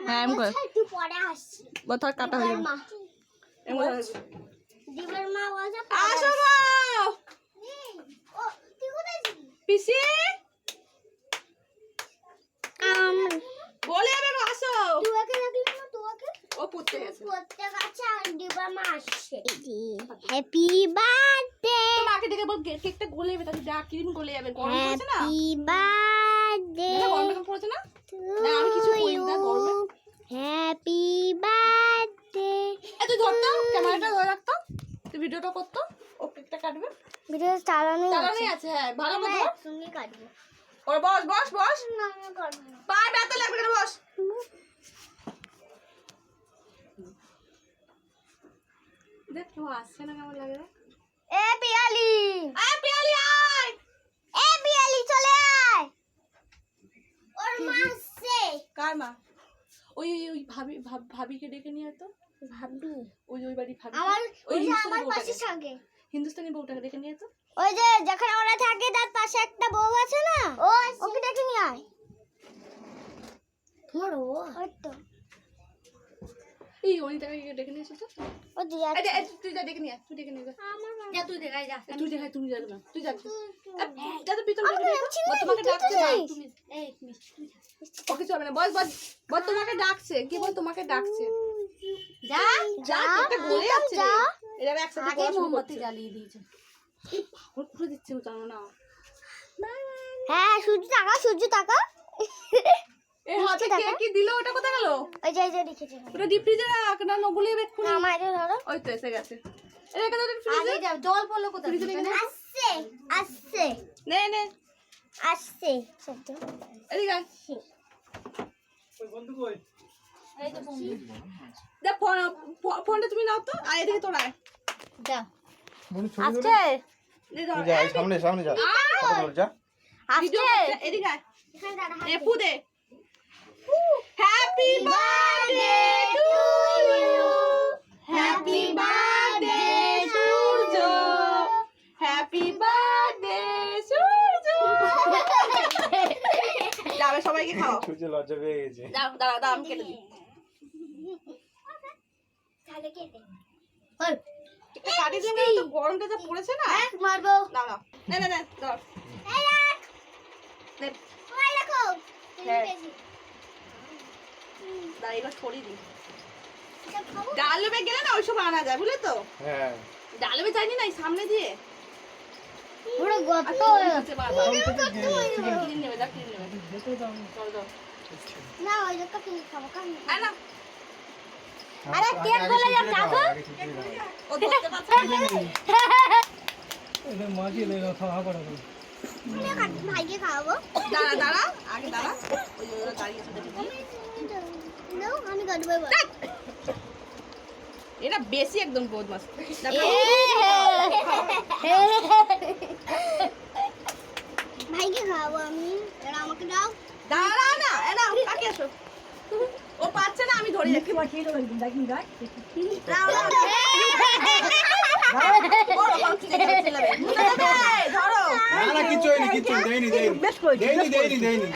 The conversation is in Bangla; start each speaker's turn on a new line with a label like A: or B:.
A: হ্যাঁ এম করে
B: একটু পরে আসছি
A: বোতল কাটা হয়ে যাবে এম করে
B: দিবার মা বলছে
A: আসো গো
B: ও তুই কোথায় ছিলি
A: পিসি বলে যাবে গো, আসো
B: তুই ওকে রাখলি না তোকে
A: ও পড়তে গেছে
B: পড়তে গেছে আর দিবার মা আসছে হ্যাপি বার্থডে
A: মাকে দেখে বল কেকটা গলে যাবে তাহলে ডাক কিরিম গলে যাবে গরম পড়ছে না
B: হ্যাপি বার্থডে
A: গরম পড়ছে না না আমি কিছু করি না গরমে
B: হ্যাপি বার্থডে
A: এ তুই ধরতো ক্যামেরাটা ধরে রাখতো তুই ভিডিওটা করতো ও কেকটা কাটবে
B: ভিডিও চালানোই
A: আছে হ্যাঁ ভালো মতো
B: তুমি কাটবে
A: ওর বস বস বস
B: না আমি কাটবো না
A: পায়ে ব্যথা লাগবে না বস দেখ কেউ আসছে না কেমন লাগে রে
B: এ পিয়ালি
A: আয় পিয়ালি আয়
B: এ পিয়ালি চলে আয় ওর মা আসছে
A: কার মা ওই ওই ওই ভাবিকে ডেকে নিয়ে তো
B: ভাবি
A: ওই বাড়ি ভাবি
B: আমার
A: ওই
B: ওই যে আমার
A: হিন্দুস্তানি
B: পাশে
A: বউটাকে
B: থাকে
A: হিন্দুস্তানি বউটাকে ডেকে নিয়ে তো
B: ওই যে যেখানে ওরা থাকে তার পাশে একটা বউ আছে না ওকে ডেকে নিয়ে আয় তোমার ও ওই তো
A: এই অনিতাকে ডেকে নিয়ে এসেছো
B: ও দিয়া
A: তুই যা ডেকে নিয়ে তুই ডেকে নিয়ে যা
B: আমার
A: যা তুই দেখাই যা তুই দেখাই তুমি যাবে না তুই যা যা তো পিছন ডেকে নিয়ে তোমাকে ডাকছে না তুমি এই তুমি ওকে চলবে না বল বল বল তোমাকে ডাকছে কি বল তোমাকে ডাকছে যা যা একটা গলে যাচ্ছে এরা একসাথে আগে মোমবাতি জ্বালিয়ে দিয়েছে পাগল করে দিচ্ছে ও জানো না
B: হ্যাঁ সূর্য টাকা
A: এই হাতে কে কি দিল ওটা কোথায় গেল
B: ওই যে লিখেছে
A: ওটা ডিপ ফ্রিজে রাখ না নগুলি বেক্ষুনি
B: আমার এটা ধরো
A: ওই তো এসে গেছে এই রেখে দাও ফ্রিজে
C: যাও জল পড়লো কোথায়
B: আসছে
A: নে নে
B: আসছে সত্য
A: এদিকে আয়
D: ওই বন্ধু কই
C: এই তো বন্ধু
A: দেখ ফোনটা তুমি নাও তো আর এদিকে তোরা আয়
C: যাও
D: বন্ধু ছবি
B: আসছে
A: নে ধর
D: যা সামনে সামনে যা ফটো তোল যা
A: ভিডিও
B: আসছে
A: এদিকে আয়
B: এখানে দাঁড়া
A: নে ফু দে happy birthday to you happy birthday Surya happy birthday Surya যাবে সবাইকে খাও
D: সূর্য লজ্জা পেয়ে গেছে
A: দাও দাঁড়া দাঁড়া আমি কেটে দিই
B: তাহলে কেটে
C: ওই
A: এটা কাটি দিলে তো গরমটা যা পড়েছে না
B: মারবো
A: না না নে নে নে ধর
B: এই রাখ
A: নে
B: ওই রাখো
A: হ্যাঁ। দাঁড়া এবার ছড়িয়ে দিই ডালবে গেলে না ওই সময় আনা যায় বুঝলে তো
D: হ্যাঁ
A: ডালবে যায়নি না এই সামনে দিয়ে
B: পুরো গর্ত
A: হচ্ছে বারবার ক্লিন নেবে যা ক্লিন নেবে চল চল
B: না ওই লোকটা কি খাবো কাম
A: আয় না
B: আরে কেক বলে যা চাকো
A: ও ধরতে পারছে না
D: এটা মাঝে লেগে খাওয়া করা
B: ভাইকে খাওয়াবো
A: দাঁড়া দাঁড়া আগে দাঁড়া ওই যে ওরা দাঁড়িয়ে আছে দেখি
B: নাও আমি কাটবো এবার
A: এটা বেশি একদম বদমাস
B: ভাইকে খাওয়াবো আমি এরা আমাকে দাও
A: দাঁড়া না এনা কাকে আসো ও পাচ্ছে না আমি ধরে রাখি
C: পাঠিয়ে দেবো একদম দেখুন গাছ
A: দাও দাও বড় পাঁচটি ছেলে ধরো
D: না না কিছু হয়নি দেইনি